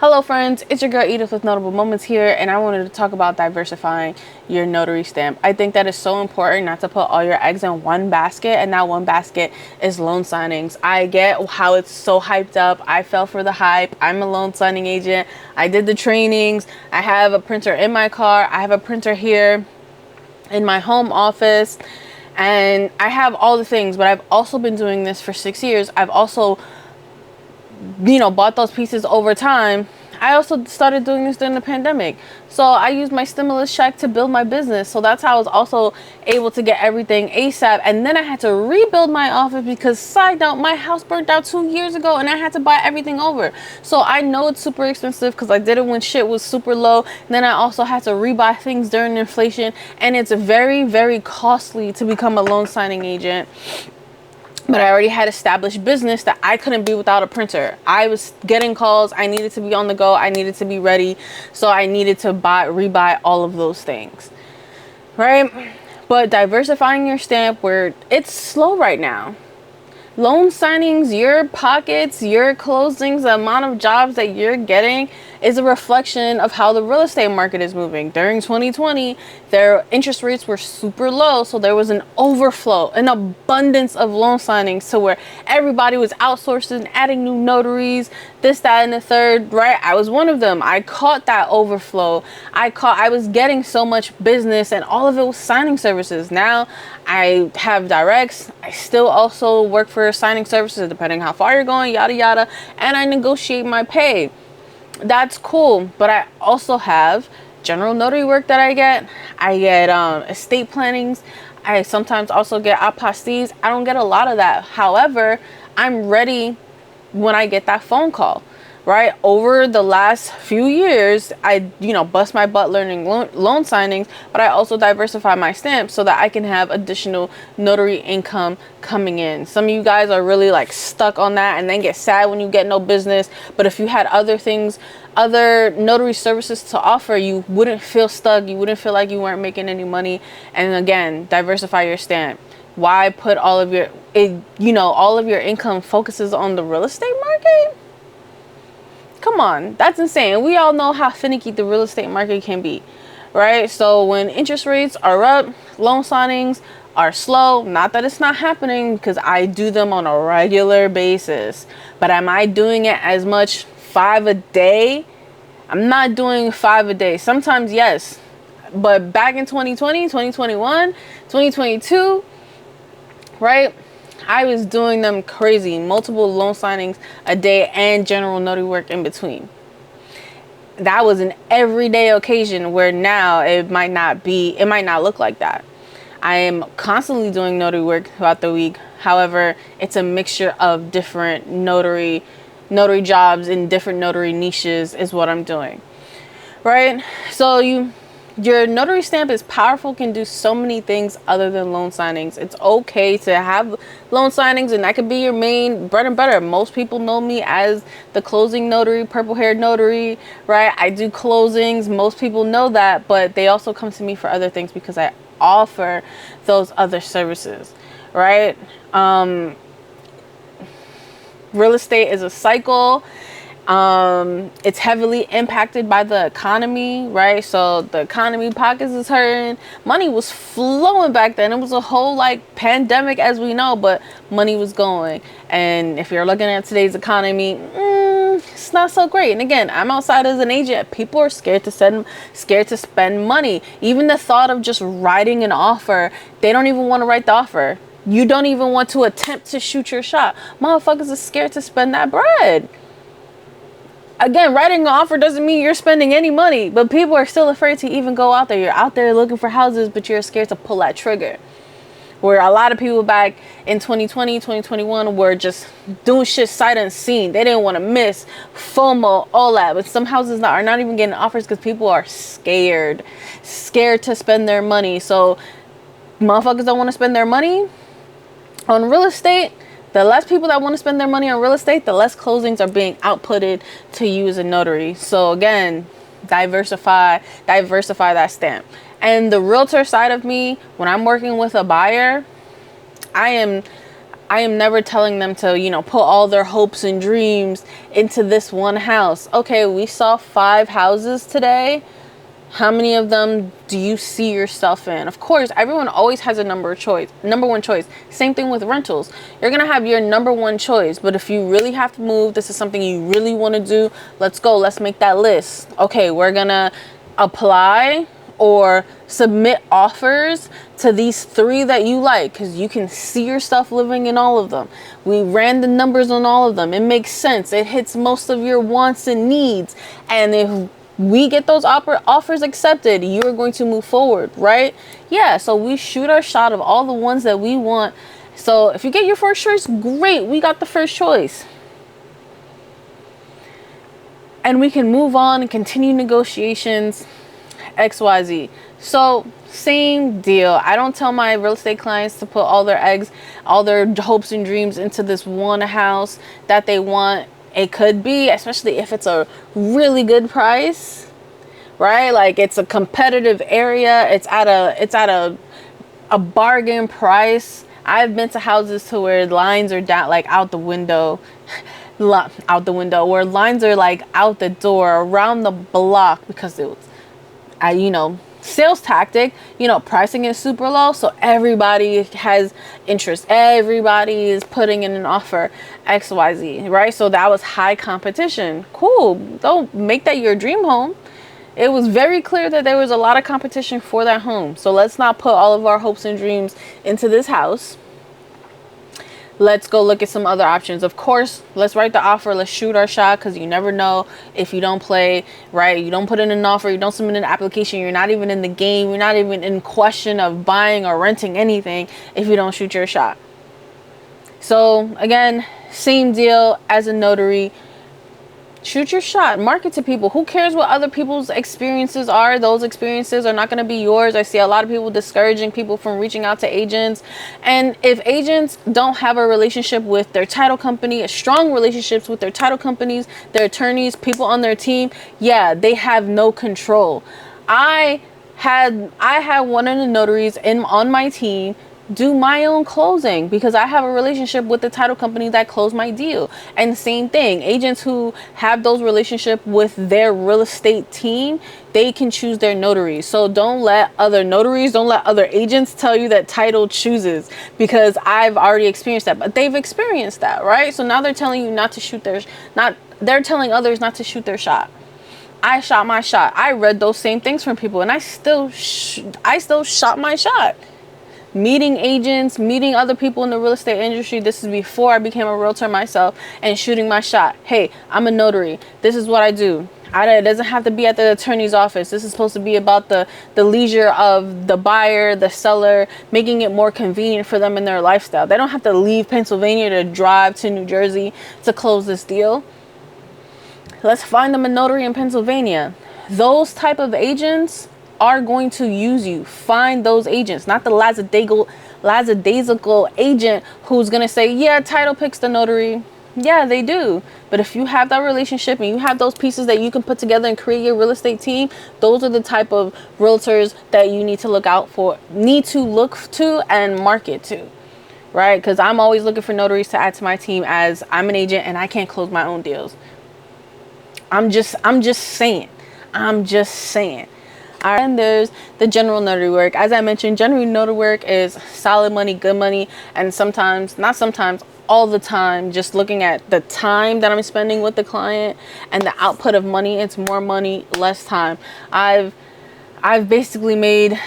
Hello friends, it's your girl Edith with Notable Moments here, and I wanted to talk about diversifying your notary stamp. I think that is so important not to put all your eggs in one basket, and that one basket is loan signings. I get how it's so hyped up. I fell for the hype. I'm a loan signing agent. I did the trainings. I have a printer in my car. I have a printer here in my home office, and I have all the things, but I've also been doing this for 6 years. I've also bought those pieces over time. I also started doing this during the pandemic. So I used my stimulus check to build my business. So that's how I was also able to get everything ASAP. And then I had to rebuild my office because, side note, my house burnt out 2 years ago and I had to buy everything over. So I know it's super expensive because I did it when shit was super low. And then I also had to rebuy things during inflation. And it's very, very costly to become a loan signing agent. But I already had established business that I couldn't be without a printer. I was getting calls. I needed to be on the go. I needed to be ready. So I needed to rebuy all of those things, right? But diversifying your stamp, where it's slow right now. Loan signings, your pockets, your closings, the amount of jobs that you're getting is a reflection of how the real estate market is moving. During 2020, their interest rates were super low, so there was an overflow, an abundance of loan signings to where everybody was outsourcing, adding new notaries, this, that, and the third, right? I was one of them. I caught that overflow. I was getting so much business, and all of it was signing services. Now I have directs. I still also work for signing services, depending how far you're going, yada, yada, and I negotiate my pay. That's cool. But I also have general notary work that I get. I get estate plannings. I sometimes also get apostilles. I don't get a lot of that. However, I'm ready when I get that phone call, right? Over the last few years, I, bust my butt learning loan signings, but I also diversify my stamps so that I can have additional notary income coming in. Some of you guys are really stuck on that and then get sad when you get no business. But if you had other things, other notary services to offer, you wouldn't feel stuck. You wouldn't feel like you weren't making any money. And again, diversify your stamp. Why put all of your income focuses on the real estate market? Come on, that's insane. We all know how finicky the real estate market can be, right? So when interest rates are up, loan signings are slow. Not that it's not happening, because I do them on a regular basis. But am I doing it as much? 5 a day? I'm not doing 5 a day. Sometimes yes. But back in 2020, 2021, 2022, right? I was doing them crazy, multiple loan signings a day and general notary work in between. That was an everyday occasion, where now it might not look like that. I am constantly doing notary work throughout the week. However, it's a mixture of different notary jobs in different notary niches is what I'm doing, right? So your notary stamp is powerful, can do so many things other than loan signings. It's okay to have loan signings, and that could be your main bread and butter. Most people know me as the closing notary, purple haired notary, right? I do closings. Most people know that, but they also come to me for other things because I offer those other services, right? Real estate is a cycle. It's heavily impacted by the economy, right? So the economy, pockets is hurting. Money was flowing back then. It was a whole pandemic, as we know, but money was going. And if you're looking at today's economy, it's not so great. And again, I'm outside as an agent. People are scared to spend money. Even the thought of just writing an offer, they don't even want to write the offer. You don't even want to attempt to shoot your shot. Motherfuckers are scared to spend that bread. Again, writing an offer doesn't mean you're spending any money, but people are still afraid to even go out there. You're out there looking for houses, but you're scared to pull that trigger. Where a lot of people back in 2020, 2021 were just doing shit sight unseen. They didn't want to miss FOMO, all that. But some houses are not even getting offers because people are scared to spend their money. So motherfuckers don't want to spend their money on real estate. The less people that want to spend their money on real estate, the less closings are being outputted to you as a notary. So again, diversify that stamp. And the realtor side of me, when I'm working with a buyer, I am I am never telling them to, put all their hopes and dreams into this one house. Okay, we saw 5 houses today. How many of them do you see yourself in? Of course, everyone always has a number one choice. Same thing with rentals. You're going to have your number one choice, but if you really have to move, this is something you really want to do, let's go. Let's make that list. Okay, we're going to apply or submit offers to these 3 that you like, because you can see yourself living in all of them. We ran the numbers on all of them. It makes sense. It hits most of your wants and needs. And if we get those offers accepted, you're going to move forward, right? Yeah, so we shoot our shot of all the ones that we want. So if you get your first choice, great, we got the first choice. And we can move on and continue negotiations, XYZ. So same deal. I don't tell my real estate clients to put all their eggs, all their hopes and dreams into this one house that they want. It could be, especially if it's a really good price, right? Like it's a competitive area. It's at a bargain price. I've been to houses to where lines are down, like out the window, where lines are like out the door, around the block, because it was, sales tactic, pricing is super low, so everybody has interest, everybody is putting in an offer, XYZ, right? So that was high competition. Cool, don't make that your dream home. It was very clear that there was a lot of competition for that home, so let's not put all of our hopes and dreams into this house. Let's go look at some other options. Of course, let's write the offer. Let's shoot our shot, because you never know if you don't play, right? You don't put in an offer. You don't submit an application. You're not even in the game. You're not even in question of buying or renting anything if you don't shoot your shot. So again, same deal as a notary. Shoot your shot. Market to people. Who cares what other people's experiences are? Those experiences are not going to be yours. I see a lot of people discouraging people from reaching out to agents. And if agents don't have a relationship with their title company, strong relationships with their title companies, their attorneys, people on their team, yeah, they have no control. I had one of the notaries on my team do my own closing, because I have a relationship with the title company that closed my deal. And the same thing, agents who have those relationships with their real estate team, they can choose their notaries. So don't let other notaries, don't let other agents tell you that title chooses, because I've already experienced that. But they've experienced that, right? So now they're telling you not to shoot they're telling others not to shoot their shot. I shot my shot. I read those same things from people, and I still shot my shot. Meeting agents, meeting other people in the real estate industry. This is before I became a realtor myself, and shooting my shot. Hey, I'm a notary. This is what I do. It doesn't have to be at the attorney's office. This is supposed to be about the leisure of the buyer, the seller, making it more convenient for them in their lifestyle. They don't have to leave Pennsylvania to drive to New Jersey to close this deal. Let's find them a notary in Pennsylvania. Those type of agents are going to use you. Find those agents, not the lackadaisical agent who's going to say, yeah, title picks the notary. Yeah, they do. But if you have that relationship and you have those pieces that you can put together and create your real estate team, those are the type of realtors that you need to look to and market to, right? Because I'm always looking for notaries to add to my team, as I'm an agent and I can't close my own deals. I'm just saying. And there's the general notary work. As I mentioned, general notary work is solid money, good money, and all the time, just looking at the time that I'm spending with the client and the output of money, it's more money, less time. I've basically made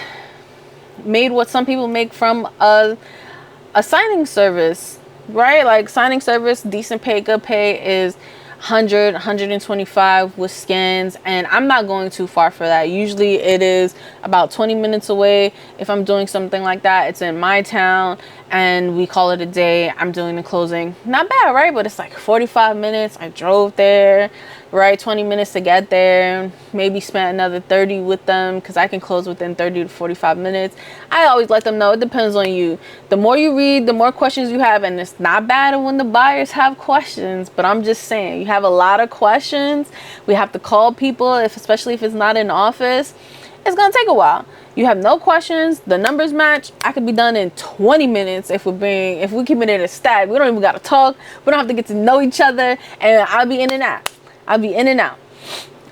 what some people make from a signing service, right? Like signing service, decent pay, good pay is 125 with scans, and I'm not going too far for that. Usually it is about 20 minutes away. If I'm doing something like that, it's in my town and we call it a day. I'm doing the closing. Not bad, right? But it's like 45 minutes. I drove there, right? 20 minutes to get there. Maybe spent another 30 with them, because I can close within 30 to 45 minutes. I always let them know it depends on you. The more you read, the more questions you have, and it's not bad when the buyers have questions, but I'm just saying, you have a lot of questions. We have to call people, especially if it's not in office. it's gonna take a while. You have no questions, the numbers match, I could be done in 20 minutes if we keep it in a stack. We don't even gotta talk, we don't have to get to know each other, and I'll be in and out.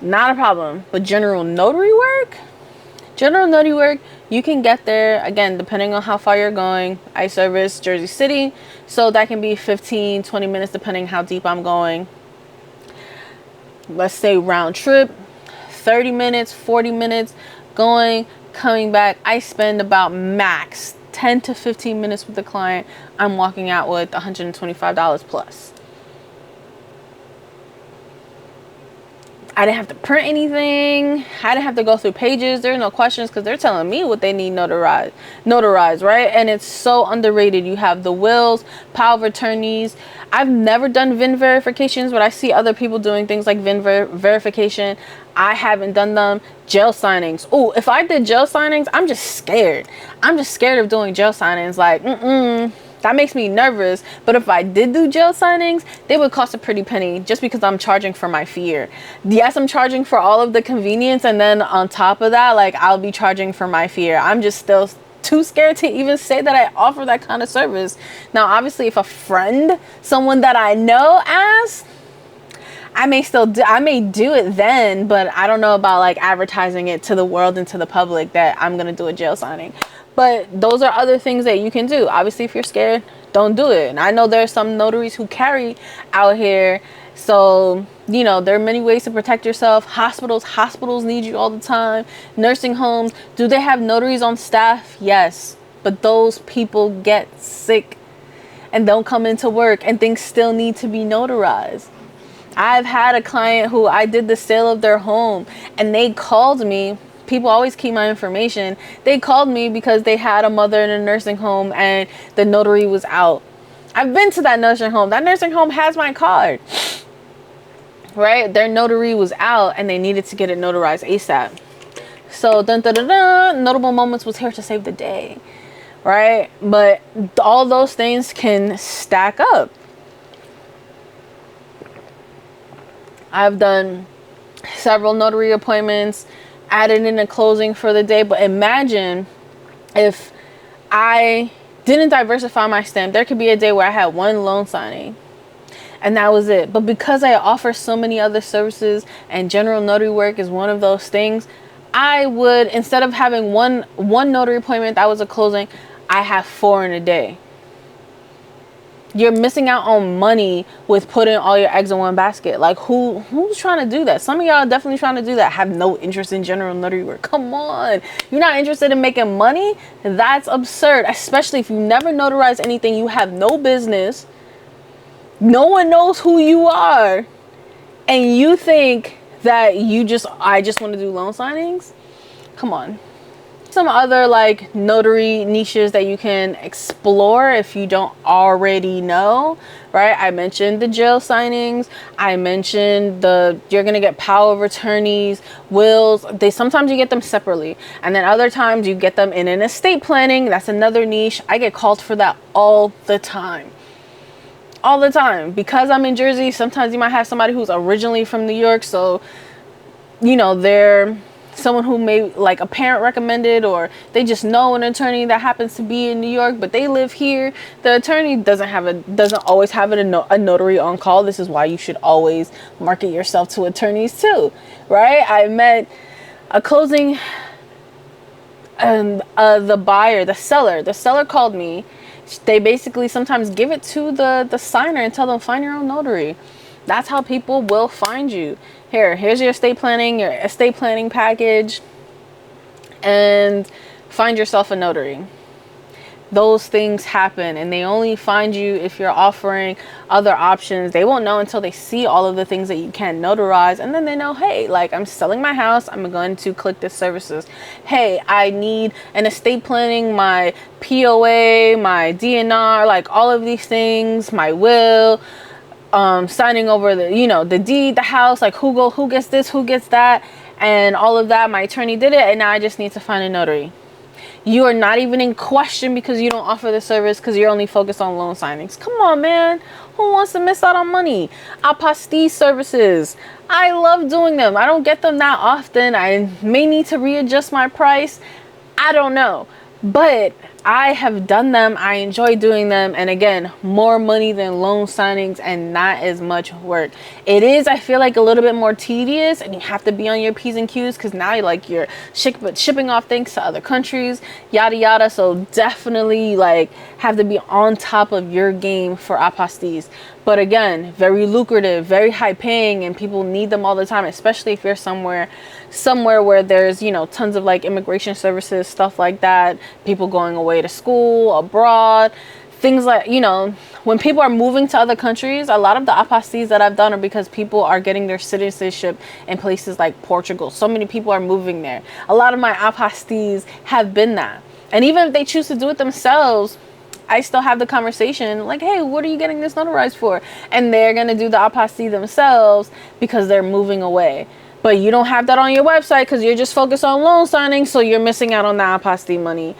Not a problem. But general notary work, you can get there, again, depending on how far you're going. I service Jersey City, so that can be 15-20 minutes depending how deep I'm going. Let's say round trip, 30 minutes, 40 minutes going, coming back. I spend about max 10 to 15 minutes with the client. I'm walking out with $125 plus. I didn't have to print anything. I didn't have to go through pages. There are no questions because they're telling me what they need notarized, right? And it's so underrated. You have the wills, power of attorneys. I've never done VIN verifications, but I see other people doing things like VIN verification. I haven't done them. Jail signings. Oh, if I did jail signings, I'm just scared. I'm just scared of doing jail signings. Like, that makes me nervous. But if I did do jail signings, they would cost a pretty penny just because I'm charging for my fear. Yes, I'm charging for all of the convenience, and then on top of that, like, I'll be charging for my fear. I'm just still too scared to even say that I offer that kind of service. Now, obviously, if a friend, someone that I know asks, I may do it then, but I don't know about like advertising it to the world and to the public that I'm gonna do a jail signing. But those are other things that you can do. Obviously, if you're scared, don't do it. And I know there are some notaries who carry out here, so you know there are many ways to protect yourself. Hospitals need you all the time. Nursing homes, do they have notaries on staff? Yes, but those people get sick and don't come into work, and things still need to be notarized. I've had a client who I did the sale of their home, and they called me. People always keep my information. They called me because they had a mother in a nursing home and the notary was out. I've been to that nursing home. That nursing home has my card, right? Their notary was out and they needed to get it notarized ASAP. So Notable Moments was here to save the day, right? But all those things can stack up. I've done several notary appointments, added in a closing for the day. But imagine if I didn't diversify my stamp. There could be a day where I had one loan signing and that was it. But because I offer so many other services and general notary work is one of those things, I would, instead of having one notary appointment that was a closing, I have 4 in a day. You're missing out on money with putting all your eggs in one basket. Like, who's trying to do that? Some of y'all are definitely trying to do that. Have no interest in general notary work. Come on. You're not interested in making money? That's absurd. Especially if you never notarize anything. You have no business. No one knows who you are. And you think that I just want to do loan signings? Come on. Some other like notary niches that you can explore if you don't already know, right? I mentioned the jail signings. I mentioned you're gonna get power of attorneys, wills. Sometimes you get them separately, and then other times you get them in an estate planning. That's another niche. I get called for that all the time. Because I'm in Jersey, sometimes you might have somebody who's originally from New York, so you know they're someone who may, like, a parent recommended, or they just know an attorney that happens to be in New York but they live here. The attorney doesn't always have a notary on call. This is why you should always market yourself to attorneys too, right? I met a closing, and the seller called me. They basically sometimes give it to the signer and tell them, find your own notary. That's how people will find you. Here's your estate planning package, and find yourself a notary. Those things happen, and they only find you if you're offering other options. They won't know until they see all of the things that you can notarize, and then they know, hey, like, I'm selling my house, I'm going to click this services. Hey, I need an estate planning, my POA, my DNR, like all of these things, my will, signing over the deed, the house, like who gets this, who gets that, and all of that. My attorney did it, and now I just need to find a notary. You are not even in question because you don't offer the service, because you're only focused on loan signings. Come on, man. Who wants to miss out on money? Apostille services. I love doing them. I don't get them that often. I may need to readjust my price. I don't know. But I have done them. I enjoy doing them. And again, more money than loan signings and not as much work. It is, I feel like, a little bit more tedious, and you have to be on your P's and Q's because now you're shipping off things to other countries, yada yada. So definitely have to be on top of your game for apostilles. But again, very lucrative, very high paying, and people need them all the time, especially if you're somewhere where there's, tons of immigration services, stuff like that, people going away to school, abroad, things like, when people are moving to other countries. A lot of the apostilles that I've done are because people are getting their citizenship in places like Portugal. So many people are moving there. A lot of my apostilles have been that. And even if they choose to do it themselves, I still have the conversation like, hey, what are you getting this notarized for? And they're going to do the apostille themselves because they're moving away. But you don't have that on your website because you're just focused on loan signing, so you're missing out on the apostille money.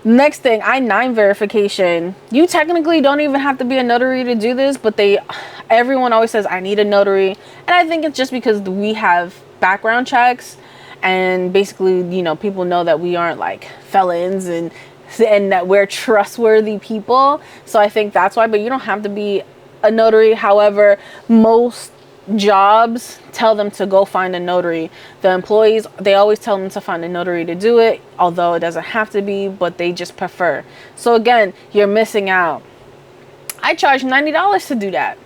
Next thing, I-9 verification. You technically don't even have to be a notary to do this, but everyone always says, I need a notary. And I think it's just because we have background checks, and basically, people know that we aren't felons and that we're trustworthy people. So I think that's why. But you don't have to be a notary. However, most jobs tell them to go find a notary. The employees, they always tell them to find a notary to do it, although it doesn't have to be, but they just prefer. So again, you're missing out. I charge $90 to do that.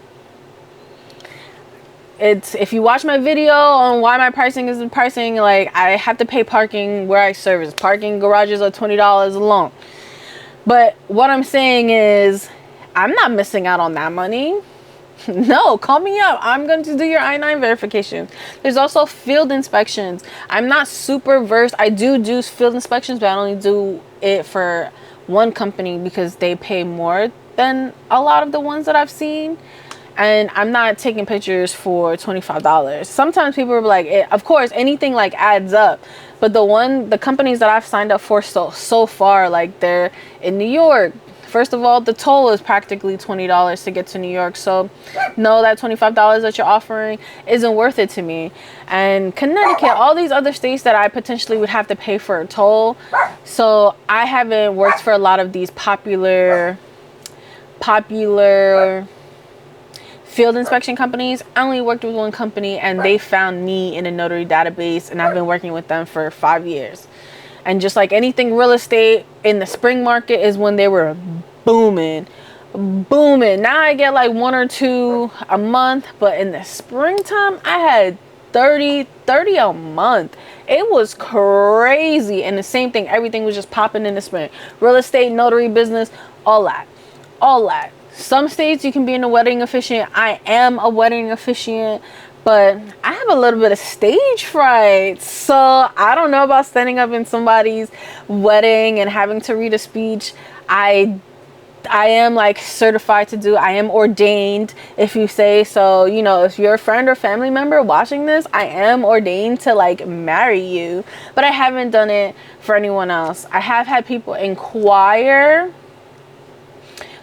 If you watch my video on why my pricing isn't pricing, I have to pay parking where I service. Parking garages are $20 alone. But what I'm saying is, I'm not missing out on that money. No, call me up. I'm going to do your I-9 verification. There's also field inspections. I'm not super versed. I do field inspections, but I only do it for one company because they pay more than a lot of the ones that I've seen. And I'm not taking pictures for $25. Sometimes people are like, of course, anything adds up. But the companies that I've signed up for so far, they're in New York. First of all, the toll is practically $20 to get to New York. So no, that $25 that you're offering isn't worth it to me. And Connecticut, all these other states that I potentially would have to pay for a toll. So I haven't worked for a lot of these popular field inspection companies. I only worked with one company, and they found me in a notary database, and I've been working with them for 5 years. And just like anything real estate, in the spring market is when they were booming. Now I get 1 or 2 a month, but in the springtime I had 30 a month. It was crazy. And the same thing, everything was just popping in the spring. Real estate, notary business, all that. Some states you can be in a wedding officiant. I am a wedding officiant, but I have a little bit of stage fright. So I don't know about standing up in somebody's wedding and having to read a speech. I am certified to do. I am ordained, if you say so. If you're a friend or family member watching this, I am ordained to marry you. But I haven't done it for anyone else. I have had people inquire,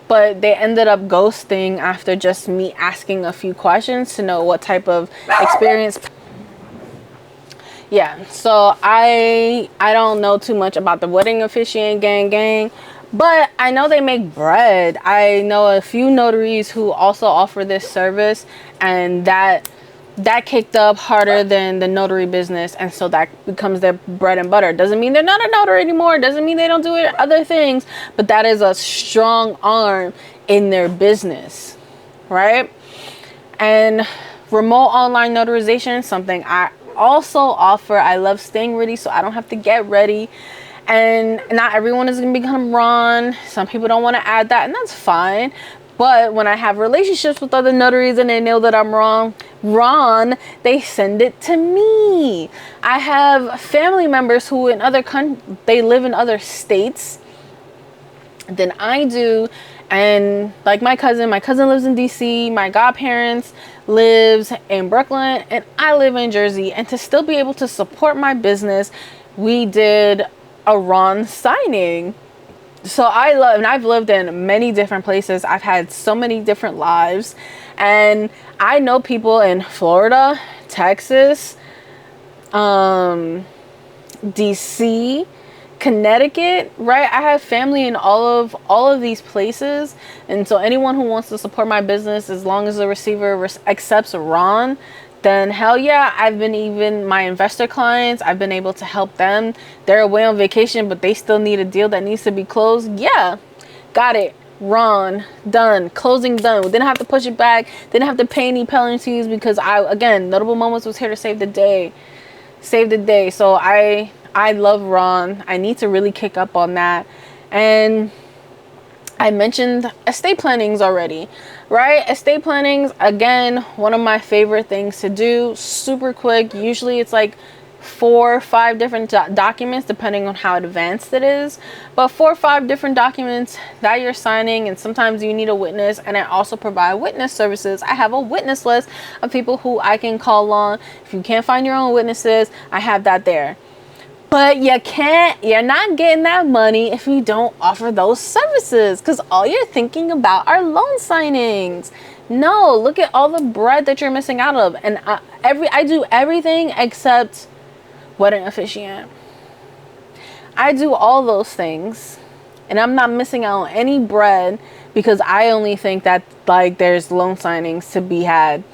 but they ended up ghosting after just me asking a few questions to know what type of experience. Yeah, so I don't know too much about the wedding officiant gang, but I know they make bread. I know a few notaries who also offer this service, and that kicked up harder than the notary business, and so that becomes their bread and butter. Doesn't mean they're not a notary anymore, doesn't mean they don't do other things, but that is a strong arm in their business, right? And remote online notarization, something I also offer. I love staying ready so I don't have to get ready. And not everyone is going to become Ron. Some people don't want to add that, and that's fine. But when I have relationships with other notaries and they know that I'm Ron, they send it to me. I have family members who they live in other states than I do. And my cousin lives in DC, my godparents lives in Brooklyn, and I live in Jersey. And to still be able to support my business, we did a Ron signing. So I love, and I've lived in many different places. I've had so many different lives, and I know people in Florida, Texas, DC, Connecticut, right? I have family in all of these places, and so anyone who wants to support my business, as long as the receiver accepts Ron, then hell yeah. I've been, even my investor clients, I've been able to help them. They're away on vacation, but they still need a deal that needs to be closed. Yeah, got it. Ron, done. Closing done. We didn't have to push it back. Didn't have to pay any penalties, because again, Notable Moments was here to save the day. Save the day. So I love Ron. I need to really kick up on that. And I mentioned estate plannings already, right? Estate plannings, again, one of my favorite things to do. Super quick. Usually it's like 4 or 5 different documents, depending on how advanced it is, but 4 or 5 different documents that you're signing, and sometimes you need a witness. And I also provide witness services. I have a witness list of people who I can call on. If you can't find your own witnesses, I have that there. But you're not getting that money if you don't offer those services, because all you're thinking about are loan signings. No, look at all the bread that you're missing out of. And I do everything except wedding officiant. I do all those things, and I'm not missing out on any bread, because I only think that like there's loan signings to be had.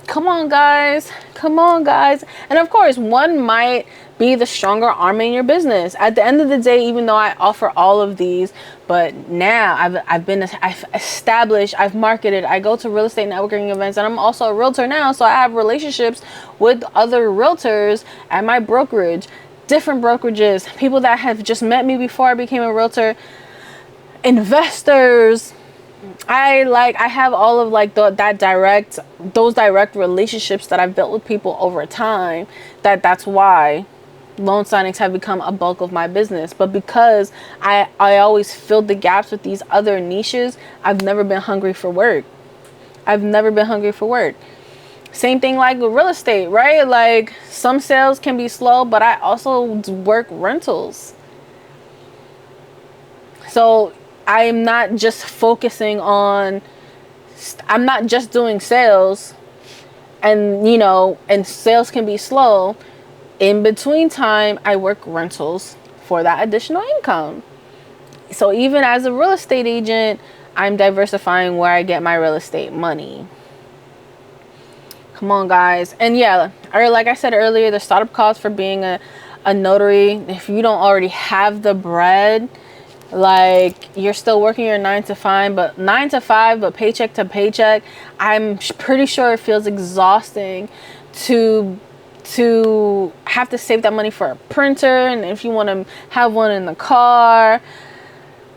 Come on, guys. Come on, guys. And of course, one might be the stronger arm in your business. At the end of the day, even though I offer all of these, but now I've established, I've marketed, I go to real estate networking events, and I'm also a realtor now. So I have relationships with other realtors at my brokerage, different brokerages, people that have just met me before I became a realtor, investors. I have all of like those direct relationships that I've built with people over time. That's why loan signings have become a bulk of my business. But because I always filled the gaps with these other niches, I've never been hungry for work. Same thing like with real estate, right? Like some sales can be slow, but I also work rentals. So I'm not just focusing on, I'm not just doing sales, and and sales can be slow. In between time, I work rentals for that additional income. So even as a real estate agent, I'm diversifying where I get my real estate money. Come on, guys. And yeah, like I said earlier, the startup cost for being a notary, if you don't already have the bread, like you're still working your 9 to 5, but paycheck to paycheck, I'm pretty sure it feels exhausting to have to save that money for a printer. And if you want to have one in the car,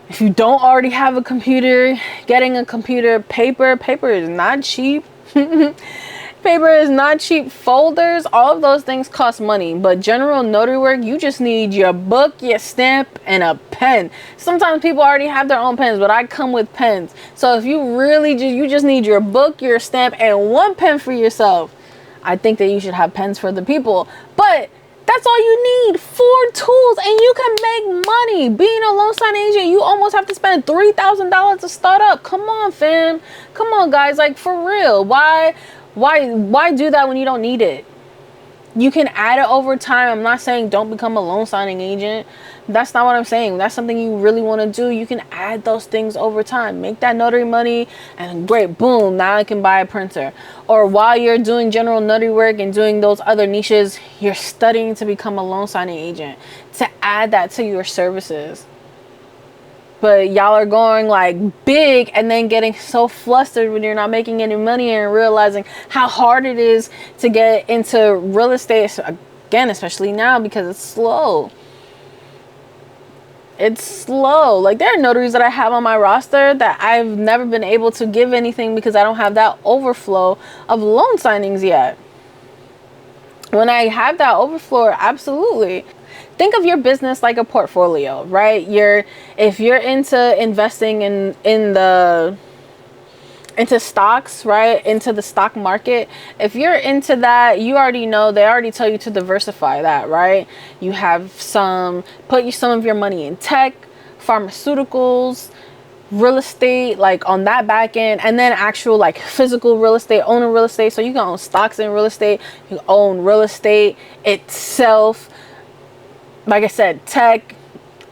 if you don't already have a computer, getting a computer, paper is not cheap. Paper is not cheap. Folders, all of those things cost money. But general notary work, you just need your book, your stamp, and a pen. Sometimes people already have their own pens, but I come with pens. So if you really you just need your book, your stamp, and one pen for yourself. I think that you should have pens for the people. But that's all you need, 4 tools, and you can make money. Being a loan sign agent, you almost have to spend $3,000 to start up. Come on, fam. Come on, guys. Like, for real. Why do that when you don't need it? You can add it over time. I'm not saying don't become a loan signing agent. That's not what I'm saying. That's something you really want to do. You can add those things over time. Make that notary money, and great, boom, now I can buy a printer. Or while you're doing general notary work and doing those other niches, you're studying to become a loan signing agent, to add that to your services. But y'all are going like big and then getting so flustered when you're not making any money and realizing how hard it is to get into real estate, again, especially now, because it's slow. It's slow. Like, there are notaries that I have on my roster that I've never been able to give anything because I don't have that overflow of loan signings yet. When I have that overflow, absolutely. Think of your business like a portfolio, right? If you're into investing into stocks, right? Into the stock market. If you're into that, you already know, they already tell you to diversify that, right? You have put some of your money in tech, pharmaceuticals, real estate, like on that back end, and then actual like physical real estate, owning real estate. So you can own stocks in real estate, you can own real estate itself. Like I said, tech.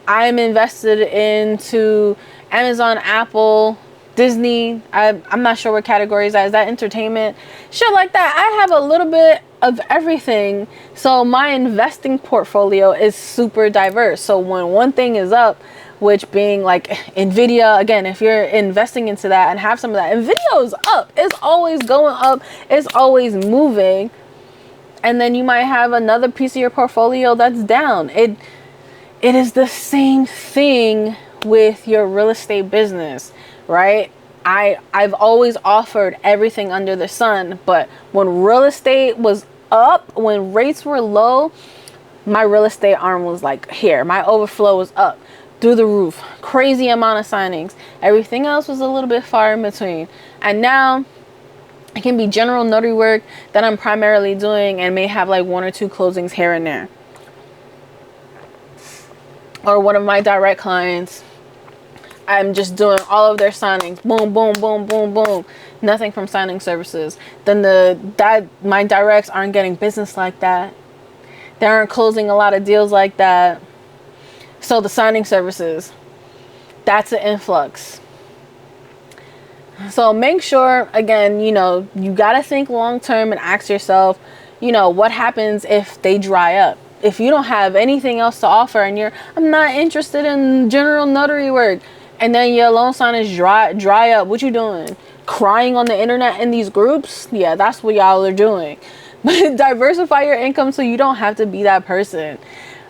I'm invested into Amazon, Apple, Disney. I'm not sure what categories that is. That entertainment, shit like that. I have a little bit of everything. So my investing portfolio is super diverse. So when one thing is up, which being like Nvidia, again, if you're investing into that and have some of that, Nvidia is up. It's always going up. It's always moving. And then you might have another piece of your portfolio that's down. It is the same thing with your real estate business, right? I've always offered everything under the sun, but when real estate was up, when rates were low, my real estate arm was like here. My overflow was up through the roof. Crazy amount of signings. Everything else was a little bit far in between. And now it can be general notary work that I'm primarily doing and may have like 1 or 2 closings here and there. Or one of my direct clients, I'm just doing all of their signings. Boom, boom, boom, boom, boom. Nothing from signing services. Then my directs aren't getting business like that. They aren't closing a lot of deals like that. So the signing services, that's an influx. So make sure, again, you know, you got to think long term and ask yourself, you know, what happens if they dry up? If you don't have anything else to offer and I'm not interested in general notary work, and then your loan signings dry up, what you doing? Crying on the internet in these groups? Yeah, that's what y'all are doing. But diversify your income so you don't have to be that person,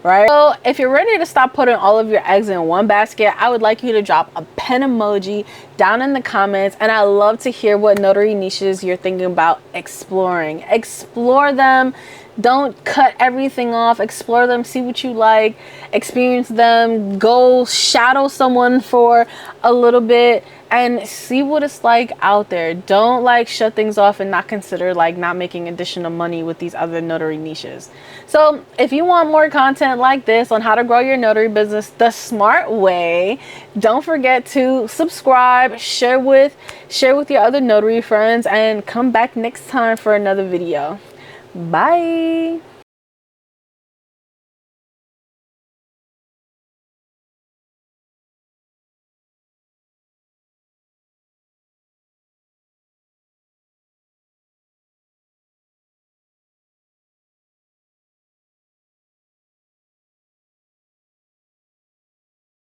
right? So if you're ready to stop putting all of your eggs in one basket, I would like you to drop a pen emoji down in the comments, and I love to hear what notary niches you're thinking about exploring. Explore them. Don't cut everything off. Explore them, see what you like, experience them, go shadow someone for a little bit and see what it's like out there. Don't like shut things off and not consider like not making additional money with these other notary niches. So if you want more content like this on how to grow your notary business the smart way, don't forget to subscribe, share with your other notary friends, and come back next time for another video. Bye.